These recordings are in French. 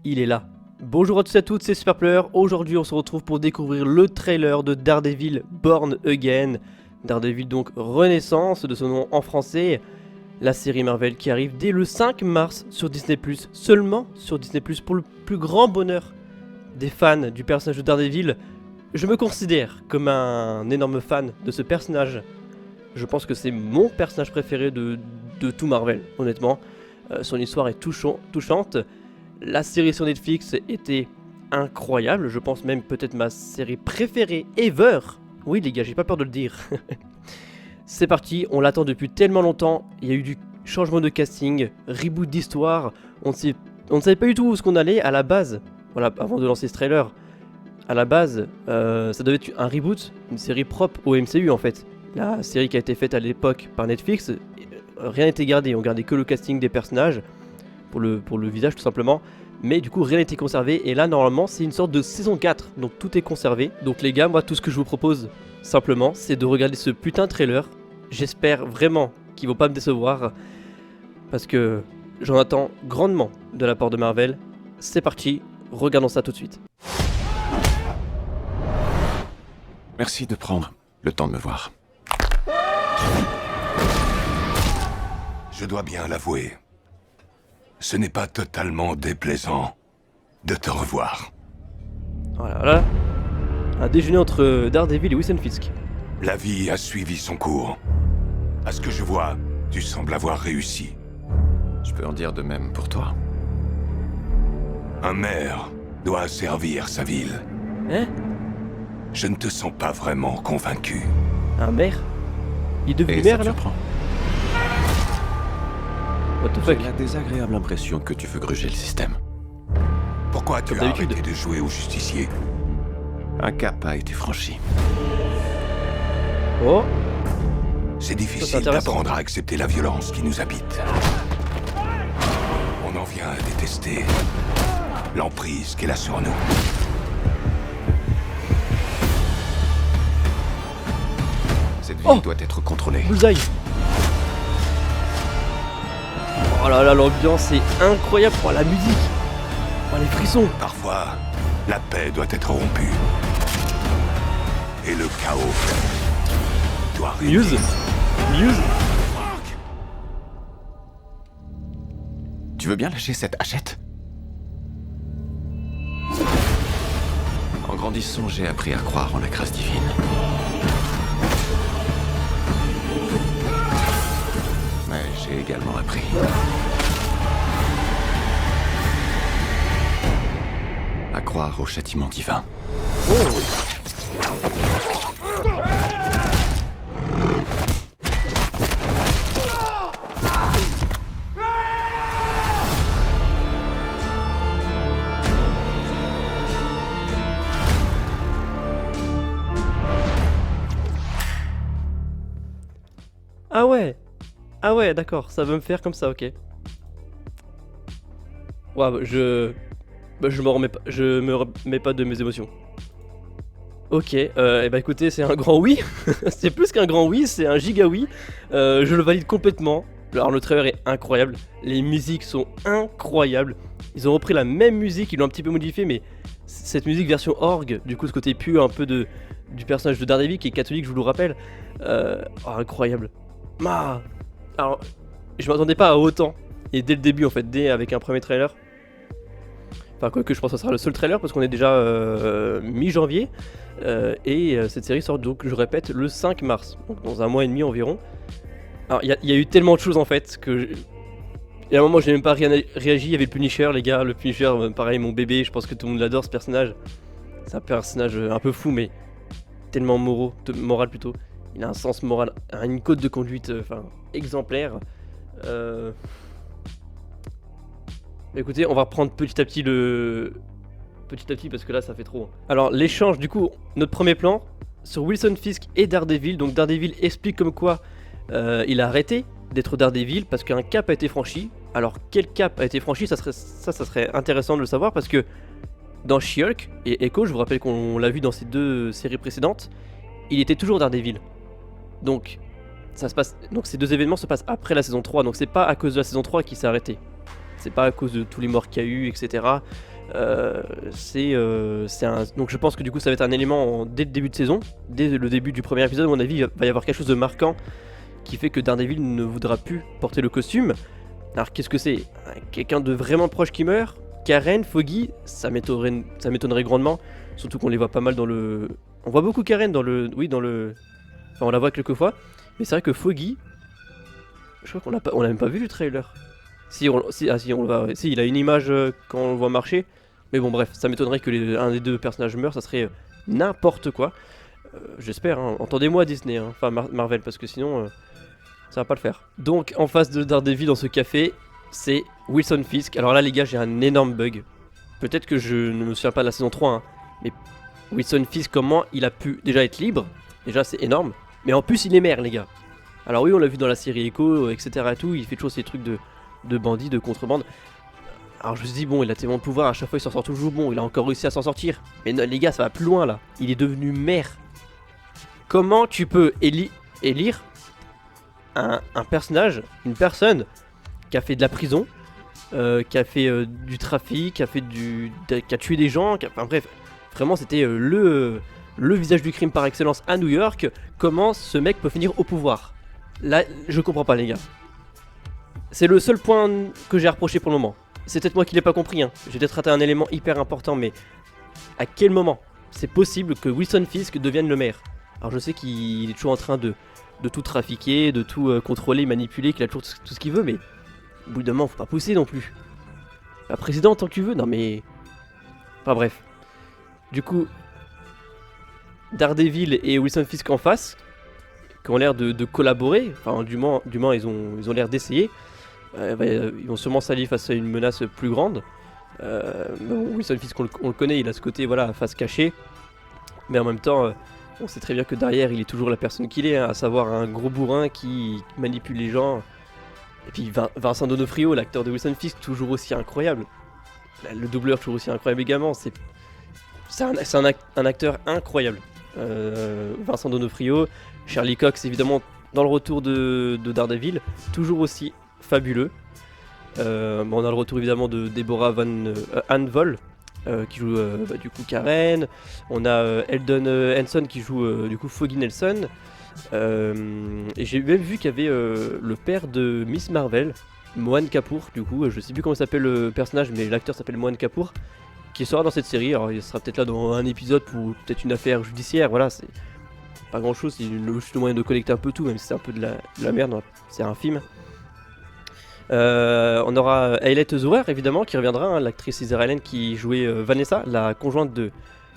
il est là. Bonjour à tous et à toutes, c'est Superplayer. Aujourd'hui on se retrouve pour découvrir le trailer de Daredevil Born Again. Daredevil donc Renaissance de son nom en français. La série Marvel qui arrive dès le 5 mars sur Disney+, seulement sur Disney+, pour le plus grand bonheur des fans du personnage de Daredevil. Je me considère comme un énorme fan de ce personnage. Je pense que c'est mon personnage préféré de tout Marvel, honnêtement. Son histoire est touchante. La série sur Netflix était incroyable. Je pense même peut-être ma série préférée ever. Oui les gars, j'ai pas peur de le dire. C'est parti, on l'attend depuis tellement longtemps. Il y a eu du changement de casting, reboot d'histoire. On ne savait pas du tout où ce qu'on allait à la base. Voilà, avant de lancer ce trailer. À la base, ça devait être un reboot, une série propre au MCU en fait. La série qui a été faite à l'époque par Netflix, rien n'était gardé. On gardait que le casting des personnages pour le visage tout simplement. Mais du coup rien n'était conservé et là normalement c'est une sorte de saison 4. Donc tout est conservé. Donc les gars, moi tout ce que je vous propose simplement c'est de regarder ce putain de trailer. J'espère vraiment qu'ils vont pas me décevoir. Parce que j'en attends grandement de la part de Marvel. C'est parti, regardons ça tout de suite. Merci de prendre le temps de me voir. Je dois bien l'avouer, ce n'est pas totalement déplaisant de te revoir. Voilà, un déjeuner entre Daredevil et Wilson Fisk. La vie a suivi son cours. À ce que je vois, tu sembles avoir réussi. Je peux en dire de même pour toi. Un maire doit servir sa ville. Hein? Je ne te sens pas vraiment convaincu. Un maire? Il est devenu Et ça maire te là? surprend. What the J'ai fuck? la désagréable impression que tu veux gruger le système. Pourquoi tu Comme as d'habitude. arrêté de jouer au justicier? Un cap a été franchi. Oh! C'est difficile Ça, c'est intéressant. d'apprendre à accepter la violence qui nous habite. On en vient à détester l'emprise qu'elle a sur nous. Cette ville Oh doit être contrôlée. Bullseye! Oh là là, l'ambiance est incroyable! Oh la musique! Oh les frissons! Parfois, la paix doit être rompue. Et le chaos doit régner. Muse! Tu veux bien lâcher cette hachette? En grandissant, j'ai appris à croire en la grâce divine. Mais j'ai également appris à croire au châtiment divin. Ah ouais, d'accord, ça veut me faire comme ça, ok. Waouh, je me remets pas de mes émotions. Ok, et bah écoutez, c'est un grand oui. C'est plus qu'un grand oui, c'est un giga oui. Je le valide complètement. Alors le trailer est incroyable, les musiques sont incroyables. Ils ont repris la même musique, ils l'ont un petit peu modifié, mais cette musique version orgue, du coup ce côté pur un peu du personnage de Daredevil qui est catholique, je vous le rappelle. Incroyable. Alors, je m'attendais pas à autant. Et dès le début, en fait, avec un premier trailer. Enfin, quoique je pense que ce sera le seul trailer parce qu'on est déjà mi-janvier. Et cette série sort donc, je répète, le 5 mars. Donc dans un mois et demi environ. Alors, il y a eu tellement de choses en fait que. Et à un moment, j'ai même pas rien réagi. Il y avait le Punisher, les gars. Le Punisher, pareil, mon bébé. Je pense que tout le monde l'adore ce personnage. C'est un personnage un peu fou, mais tellement moral plutôt. Il a un sens moral, une code de conduite exemplaire. Écoutez, on va reprendre petit à petit parce que là ça fait trop. Alors l'échange du coup, notre premier plan sur Wilson Fisk et Daredevil. Donc Daredevil explique comme quoi il a arrêté d'être Daredevil parce qu'un cap a été franchi. Alors quel cap a été franchi, ça serait intéressant de le savoir parce que dans She-Hulk et Echo, je vous rappelle qu'on l'a vu dans ces deux séries précédentes, il était toujours Daredevil. Donc ces deux événements se passent après la saison 3, donc c'est pas à cause de la saison 3 qu'il s'est arrêté. C'est pas à cause de tous les morts qu'il y a eu, etc. Donc je pense que du coup ça va être un élément dès le début de saison, dès le début du premier épisode, à mon avis, il va y avoir quelque chose de marquant qui fait que Daredevil ne voudra plus porter le costume. Alors qu'est-ce que c'est? Quelqu'un de vraiment proche qui meurt? Karen, Foggy, ça m'étonnerait grandement, surtout qu'on les voit pas mal dans le... On voit beaucoup Karen dans le... Enfin on la voit quelques fois, mais c'est vrai que Foggy, je crois on l'a même pas vu du trailer. Si, il a une image quand on le voit marcher. Mais bon, bref, ça m'étonnerait que un des deux personnages meure, ça serait n'importe quoi. J'espère, hein. Entendez-moi Disney, hein. Enfin Marvel, parce que sinon, ça va pas le faire. Donc, en face de Daredevil dans ce café, c'est Wilson Fisk. Alors là, les gars, j'ai un énorme bug. Peut-être que je ne me souviens pas de la saison 3, hein, mais Wilson Fisk, comment il a pu déjà être libre? Déjà, c'est énorme. Mais en plus, il est maire, les gars. Alors oui, on l'a vu dans la série Echo, etc. et tout, il fait toujours ces trucs de bandits, de contrebande. Alors je me suis dit, bon, il a tellement de pouvoir, à chaque fois il s'en sort toujours bon, il a encore réussi à s'en sortir. Mais non, les gars, ça va plus loin là. Il est devenu maire. Comment tu peux élire un personnage, une personne qui a fait de la prison, qui a fait du trafic, qui a tué des gens, enfin bref, vraiment c'était le visage du crime par excellence à New York. Comment ce mec peut finir au pouvoir? Là, je comprends pas les gars. C'est le seul point que j'ai à reprocher pour le moment. C'est peut-être moi qui l'ai pas compris, hein. J'ai peut-être raté un élément hyper important, mais à quel moment c'est possible que Wilson Fisk devienne le maire? Alors je sais qu'il est toujours en train de tout trafiquer, de tout contrôler, manipuler, qu'il a toujours tout ce qu'il veut, mais au bout d'un moment, faut pas pousser non plus. La présidente tant que tu veux, non mais... Enfin bref. Du coup, Daredevil et Wilson Fisk en face, qui ont l'air de collaborer, enfin du moins ils ont l'air d'essayer. Ils vont sûrement s'allier face à une menace plus grande. Wilson Fisk, on le connaît, il a ce côté voilà, face cachée. Mais en même temps, on sait très bien que derrière, il est toujours la personne qu'il est, hein, à savoir un gros bourrin qui manipule les gens. Et puis Vincent D'Onofrio, l'acteur de Wilson Fisk, toujours aussi incroyable. Le doubleur, toujours aussi incroyable également. C'est un acteur incroyable. Vincent D'Onofrio, Charlie Cox, évidemment, dans le retour de Daredevil, toujours aussi fabuleux. On a le retour évidemment de Deborah Ann Voll qui joue du coup Karen. On a Eldon Henson qui joue du coup Foggy Nelson. Et j'ai même vu qu'il y avait le père de Miss Marvel, Mohan Kapoor, du coup, je sais plus comment s'appelle le personnage, mais l'acteur s'appelle Mohan Kapoor, qui sera dans cette série. Alors il sera peut-être là dans un épisode pour peut-être une affaire judiciaire, voilà, c'est pas grand chose, c'est juste le moyen de collecter un peu tout, même si c'est un peu de la merde, c'est un film. On aura Ayelet Zourer évidemment qui reviendra, hein, l'actrice israélienne qui jouait Vanessa, la conjointe de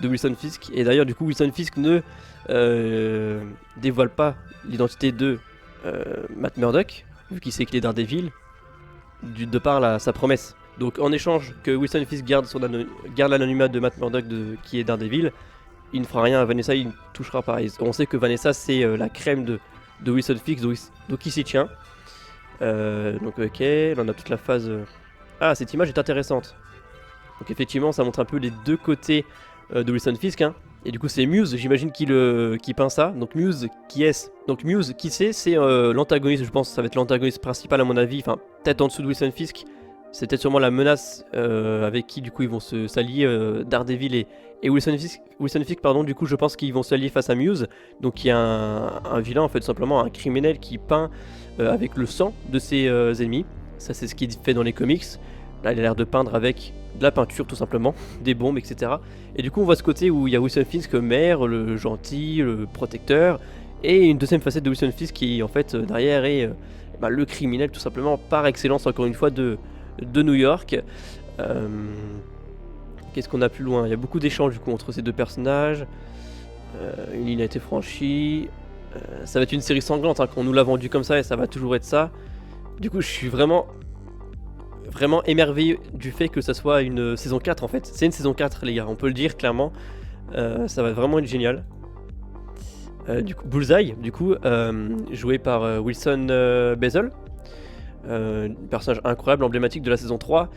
Wilson Fisk. Et d'ailleurs du coup Wilson Fisk ne dévoile pas l'identité de Matt Murdock, vu qu'il sait qu'il est Daredevil, de par sa promesse. Donc en échange que Wilson Fisk garde l'anonymat de Matt Murdock qui est Daredevil, il ne fera rien à Vanessa, il ne touchera pas. On sait que Vanessa c'est la crème de Wilson Fisk, donc il s'y tient. Donc ok, là on a toute la phase... Ah, cette image est intéressante. Donc effectivement ça montre un peu les deux côtés de Wilson Fisk, hein. Et du coup c'est Muse, j'imagine qui peint ça. Donc Muse, qui est-ce? Donc Muse, qui c'est l'antagoniste, je pense que ça va être l'antagoniste principal à mon avis. Enfin, peut-être en dessous de Wilson Fisk. C'est peut-être sûrement la menace avec qui du coup ils vont s'allier, Daredevil et Wilson Fisk, pardon. Du coup je pense qu'ils vont s'allier face à Muse. Donc il y a un vilain en fait, tout simplement un criminel qui peint avec le sang de ses ennemis. Ça c'est ce qu'il fait dans les comics. Là il a l'air de peindre avec de la peinture tout simplement, des bombes, etc. Et du coup on voit ce côté où il y a Wilson Fisk, maire, le gentil, le protecteur, et une deuxième facette de Wilson Fisk qui en fait derrière est le criminel tout simplement par excellence, encore une fois, de New York. Qu'est-ce qu'on a plus loin? Il y a beaucoup d'échanges du coup entre ces deux personnages. Une ligne a été franchie. Ça va être une série sanglante, hein, qu'on nous l'a vendu comme ça et ça va toujours être ça. Du coup je suis vraiment émerveillé du fait que ça soit une saison 4 en fait. C'est une saison 4 les gars, on peut le dire clairement. Ça va vraiment être génial. Du coup Bullseye, du coup joué par Wilson Bezel. Personnage incroyable, emblématique de la saison 3,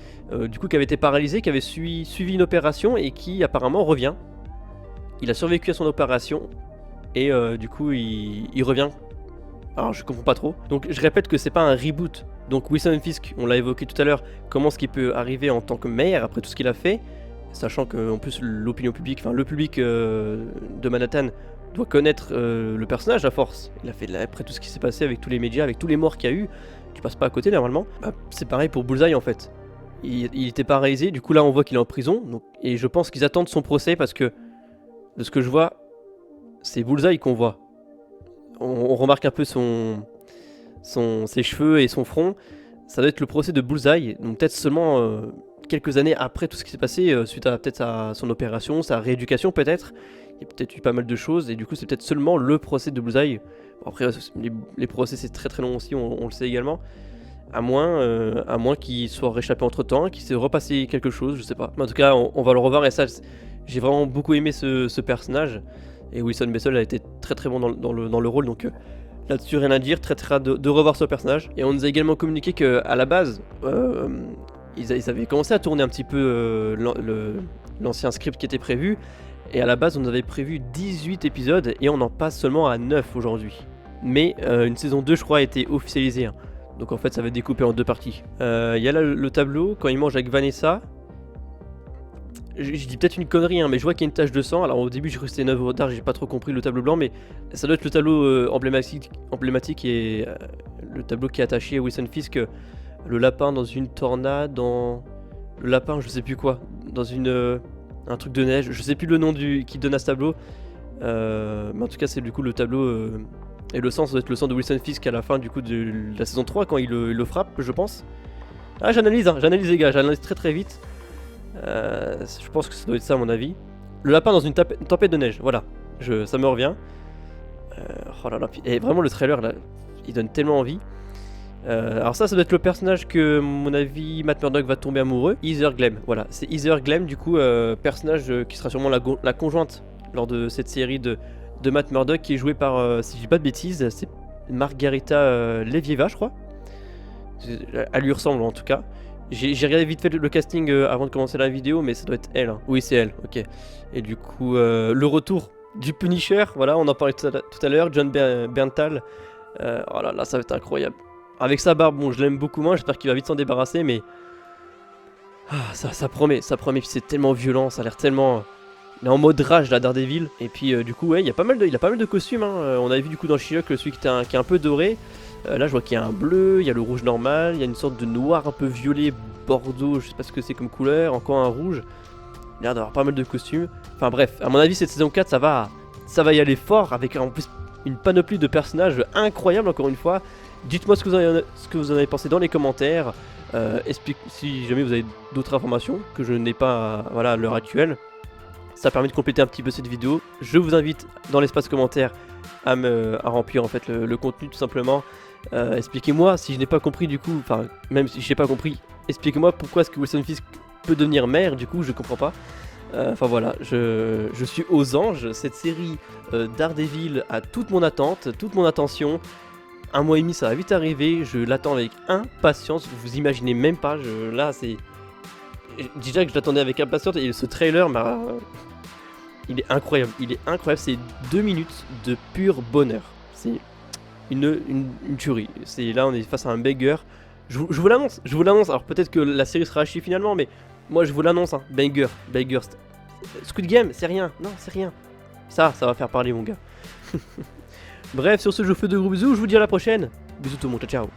du coup qui avait été paralysé, qui avait suivi une opération et qui apparemment revient. Il a survécu à son opération et du coup il revient. Alors je comprends pas trop. Donc je répète que c'est pas un reboot Donc Wilson Fisk, on l'a évoqué tout à l'heure, comment est-ce qu'il peut arriver en tant que maire après tout ce qu'il a fait, sachant qu'en plus l'opinion publique, enfin le public de Manhattan doit connaître le personnage à force. Il a fait après tout ce qui s'est passé avec tous les médias, avec tous les morts qu'il y a eu, tu passes pas à côté normalement. Bah, c'est pareil pour Bullseye en fait. Il était paralysé, du coup là on voit qu'il est en prison, donc, et je pense qu'ils attendent son procès parce que de ce que je vois, c'est Bullseye qu'on voit. On remarque un peu ses cheveux et son front. Ça doit être le procès de Bullseye, donc peut-être seulement quelques années après tout ce qui s'est passé, suite à peut-être à son opération, sa rééducation peut-être. Il y a peut-être eu pas mal de choses, et du coup c'est peut-être seulement le procès de Bullseye. Bon, après les procès c'est très long aussi, on le sait également. À moins qu'il soit réchappé entre temps, qu'il s'est repassé quelque chose, je sais pas. Mais en tout cas on va le revoir, et ça j'ai vraiment beaucoup aimé ce personnage. Et Wilson Bessel a été très bon dans le rôle, donc là-dessus rien à dire, très hâte de revoir ce personnage. Et on nous a également communiqué qu'à la base, ils avaient commencé à tourner un petit peu l'ancien script qui était prévu. Et à la base, on avait prévu 18 épisodes et on en passe seulement à 9 aujourd'hui. Mais une saison 2, je crois, a été officialisée. Hein. Donc en fait, ça va être découpé en 2 parties. Il y a là le tableau, quand il mange avec Vanessa. Je dis peut-être une connerie, hein, mais je vois qu'il y a une tache de sang. Alors au début, j'ai cru que c'était une œuvre d'art, j'ai pas trop compris le tableau blanc, mais ça doit être le tableau emblématique et le tableau qui est attaché à Wilson Fisk. Le lapin dans une tornade, dans le lapin, je sais plus quoi, dans un truc de neige, je sais plus le nom qui donne à ce tableau, mais en tout cas c'est du coup le tableau et le sang, ça doit être le sang de Wilson Fisk à la fin du coup de la saison 3 quand il le frappe, je pense. Ah, j'analyse les gars, j'analyse très vite. Je pense que ça doit être ça à mon avis. Le lapin dans une tempête de neige, voilà, ça me revient. Oh là là, et vraiment le trailer là, il donne tellement envie. Alors ça doit être le personnage que, à mon avis, Matt Murdock va tomber amoureux. Heather Glemm, voilà, c'est Heather Glemm du coup, personnage qui sera sûrement la conjointe lors de cette série de Matt Murdock, qui est jouée par, si je dis pas de bêtises, c'est Margarita Levieva, je crois. Elle lui ressemble en tout cas. J'ai regardé vite fait le casting avant de commencer la vidéo, mais ça doit être elle. Hein. Oui, c'est elle, ok. Et du coup, le retour du Punisher, voilà, on en parlait tout à l'heure, John Berntal. Oh là là, ça va être incroyable. Avec sa barbe, bon, je l'aime beaucoup moins, j'espère qu'il va vite s'en débarrasser, mais... Ah, ça promet, puis c'est tellement violent, ça a l'air tellement... Il est en mode rage, là, Daredevil. Et puis, du coup, ouais, il a pas mal de costumes, hein. On avait vu, du coup, dans She-Hulk, celui qui est un peu doré. Là, je vois qu'il y a un bleu, il y a le rouge normal, il y a une sorte de noir un peu violet, bordeaux, je sais pas ce que c'est comme couleur, encore un rouge. Il a l'air d'avoir pas mal de costumes. Enfin bref, à mon avis, cette saison 4, ça va y aller fort, avec en plus une panoplie de personnages incroyables, encore une fois. Dites-moi ce que vous en avez pensé dans les commentaires. Si jamais vous avez d'autres informations que je n'ai pas voilà, à l'heure actuelle. Ça permet de compléter un petit peu cette vidéo. Je vous invite dans l'espace commentaire à remplir en fait le contenu tout simplement. Expliquez-moi si je n'ai pas compris du coup, enfin même si je n'ai pas compris, expliquez-moi pourquoi est-ce que Wilson Fisk peut devenir maire, du coup je comprends pas. Enfin voilà, je suis aux anges, cette série Daredevil a toute mon attente, toute mon attention. 1 mois et demi ça va vite arriver, je l'attends avec impatience, vous imaginez même pas, là c'est... Déjà que je l'attendais avec impatience et ce trailer il est incroyable, c'est 2 minutes de pur bonheur, c'est une tuerie, là on est face à un banger, je vous l'annonce, alors peut-être que la série sera hachée finalement, mais moi je vous l'annonce, hein, banger, Squid Game c'est rien, non c'est rien, ça va faire parler mon gars. Bref, sur ce je vous fais de gros bisous, je vous dis à la prochaine, bisous tout le monde, ciao.